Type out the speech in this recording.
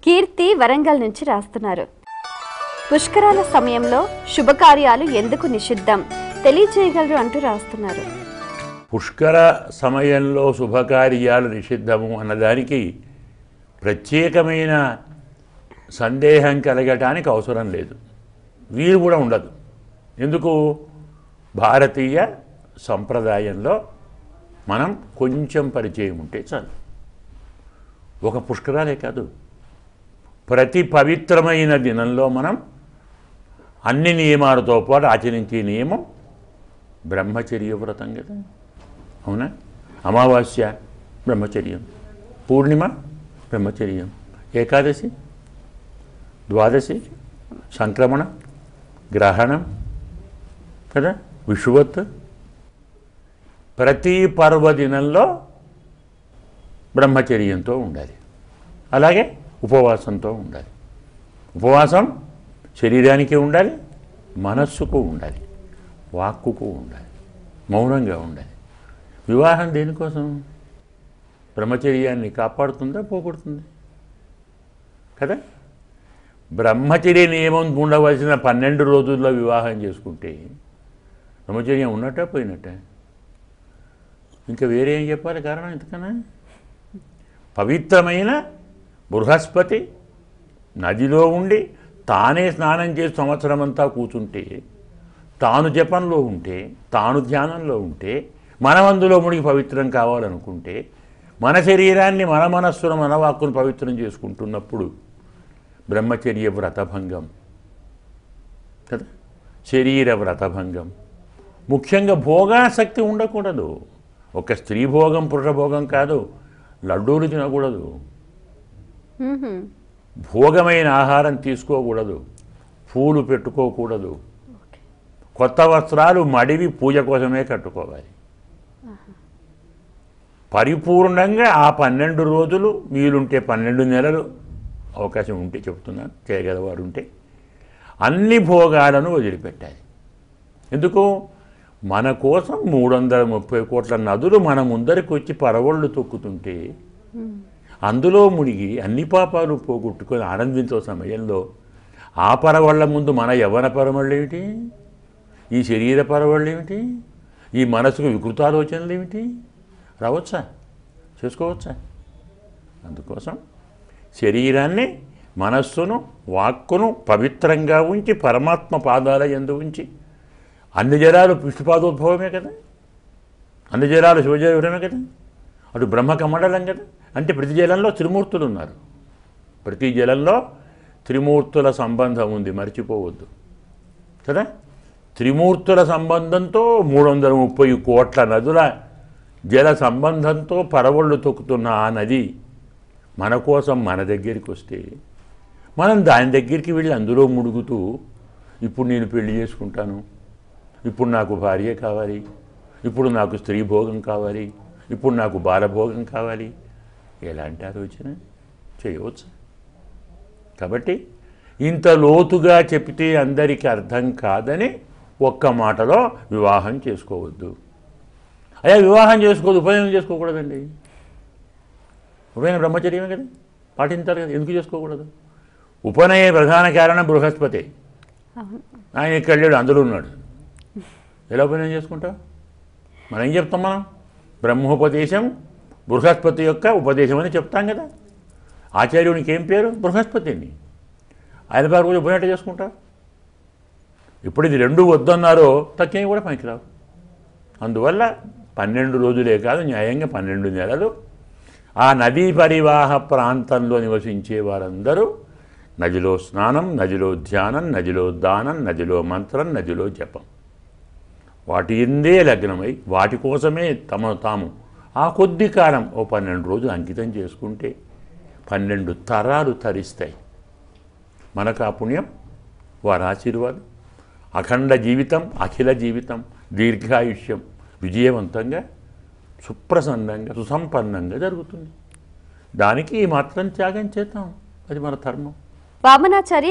కీర్తి వరంగల్ నుంచి రాస్తున్నారు. పుష్కరాల సమయంలో శుభకార్యాలు ఎందుకు నిషిద్ధం తెలియజేయగలరు అంటూ రాస్తున్నారు. పుష్కర సమయంలో శుభకార్యాలు నిషిద్ధము అన్నదానికి ప్రత్యేకమైన సందేహం కలగటానికి అవసరం లేదు, వీలు కూడా ఉండదు. ఎందుకు? భారతీయ సంప్రదాయంలో మనం కొంచెం పరిచయం ఉంటే చాలు. ఒక పుష్కరాలే కాదు, ప్రతి పవిత్రమైన దినంలో మనం అన్ని నియమాలతో పాటు ఆచరించే నియమం బ్రహ్మచర్య వ్రతం కదా. అవునా? అమావాస్య బ్రహ్మచర్యం, పూర్ణిమ బ్రహ్మచర్యం, ఏకాదశి, ద్వాదశి, సంక్రమణ, గ్రహణం కదా, విషువత్, ప్రతి పర్వదినంలో బ్రహ్మచర్యంతో ఉండాలి. అలాగే ఉపవాసంతో ఉండాలి. ఉపవాసం శరీరానికి ఉండాలి, మనస్సుకు ఉండాలి, వాక్కుకు ఉండాలి, మౌనంగా ఉండాలి. వివాహం దేనికోసం? బ్రహ్మచర్యాన్ని కాపాడుతుందా, పోగొడుతుంది కదా. బ్రహ్మచర్య నియమం ఉండవలసిన 12 రోజుల్లో వివాహం చేసుకుంటే బ్రహ్మచర్యం ఉన్నట్ట పోయినట్ట? ఇంకా వేరే ఏం చెప్పాలి కారణం ఇంతకన్నా? పవిత్రమైన బృహస్పతి నదిలో ఉండి తానే స్నానం చేసి సంవత్సరం అంతా కూర్చుంటే, తాను జపంలో ఉంటే, తాను ధ్యానంలో ఉంటే, మనం అందులో మునిగి పవిత్రం కావాలనుకుంటే, మన శరీరాన్ని, మన మనస్సును, మన వాక్కును పవిత్రం చేసుకుంటున్నప్పుడు బ్రహ్మచర్య వ్రతభంగం కదా, శరీర వ్రతభంగం. ముఖ్యంగా భోగాసక్తి ఉండకూడదు. ఒక స్త్రీ భోగం, పురుష భోగం కాదు. లడ్డూలు తినకూడదు, భోగమైన ఆహారం తీసుకోకూడదు, పూలు పెట్టుకోకూడదు, కొత్త వస్త్రాలు మడివి పూజ కోసమే కట్టుకోవాలి. పరిపూర్ణంగా ఆ 12 రోజులు, వీలుంటే 12 నెలలు అవకాశం ఉంటే చెప్తున్నాను, చేయగలవారు ఉంటే అన్ని భోగాలను వదిలిపెట్టాలి. ఎందుకు? మన కోసం 330 కోట్ల నదులు మన ముందరికి వచ్చి పరవళ్ళు తొక్కుతుంటే, అందులో మునిగి అన్ని పాపాలు పోగొట్టుకొని ఆనందించే సమయంలో ఆ పరవళ్ళ ముందు మన యవ్వన పరవళ్ళు ఏమిటి, ఈ శరీర పరవళ్ళు ఏమిటి, ఈ మనసుకు వికృతాలోచనలు ఏమిటి? రావచ్చా? చేసుకోవచ్చా? అందుకోసం శరీరాన్ని, మనస్సును, వాక్కును పవిత్రంగా ఉంచి పరమాత్మ పాదాల యందు ఉంచి, అన్ని జలాలు విష్ణుపాదోద్భవమే కదా, అన్ని జలాలు శివజలమే కదా, అటు బ్రహ్మకమండలం కదా. అంటే ప్రతి జలంలో త్రిమూర్తులు ఉన్నారు, ప్రతి జలంలో త్రిమూర్తుల సంబంధం ఉంది, మర్చిపోవద్దు కదా. త్రిమూర్తుల సంబంధంతో 330 కోట్ల నదుల జల సంబంధంతో పరవళ్ళు తొక్కుతున్న ఆ నది మన కోసం మన దగ్గరికి వస్తే, మనం దాని దగ్గరికి వెళ్ళి అందులో ముడుగుతూ, ఇప్పుడు నేను పెళ్లి చేసుకుంటాను, ఇప్పుడు నాకు భార్య కావాలి, ఇప్పుడు నాకు స్త్రీ భోగం కావాలి, ఇప్పుడు నాకు బాలభోగం కావాలి, ఎలాంటి ఆలోచన చేయవచ్చు? కాబట్టి ఇంత లోతుగా చెప్తే అందరికీ అర్థం కాదని ఒక్క మాటలో వివాహం చేసుకోవద్దు. అయ్యా వివాహం చేసుకోవద్దు, ఉపనయనం చేసుకోకూడదండి. ఉపనయన బ్రహ్మచర్యమే కదా, పాటించాలి కదా, ఎందుకు చేసుకోకూడదు? ఉపనయన ప్రధాన కారణం బృహస్పతి. ఆయన ఇక్కడ లేడు, అందులో ఉన్నాడు. ఎలా ఉపనయనం చేసుకుంటావు? మనం ఏం చెప్తాం? మనం బ్రహ్మోపదేశం బృహస్పతి యొక్క ఉపదేశం అని చెప్తాం కదా. ఆచార్యునికి ఏం పేరు? బృహస్పతిని. ఆయన పేరు కూడా ఉపనయనం చేసుకుంటా. ఇప్పుడు ఇది 2 వద్దన్నారో తక్కువ కూడా పనికిరావు. అందువల్ల 12 రోజులే కాదు, న్యాయంగా 12 నెలలు ఆ నదీ పరివాహ ప్రాంతంలో నివసించే వారందరూ నదిలో స్నానం, నదిలో ధ్యానం, నదిలో దానం, నదిలో మంత్రం, నదిలో జపం, వాటి ఎందే లగ్నమై వాటి కోసమే తమను తాము ఆ కొద్ది కాలం ఓ 12 రోజులు అంకితం చేసుకుంటే 12 తరాలు తరిస్తాయి. మనకు ఆ పుణ్యం, వారి ఆశీర్వాదం, అఖండ జీవితం, అఖిల జీవితం, దీర్ఘాయుష్యం విజయవంతంగా, సుప్రసన్నంగా, సుసంపన్నంగా జరుగుతుంది. దానికి ఈ మాత్రం త్యాగం చేద్దాం, అది మన ధర్మం. వామనాచారి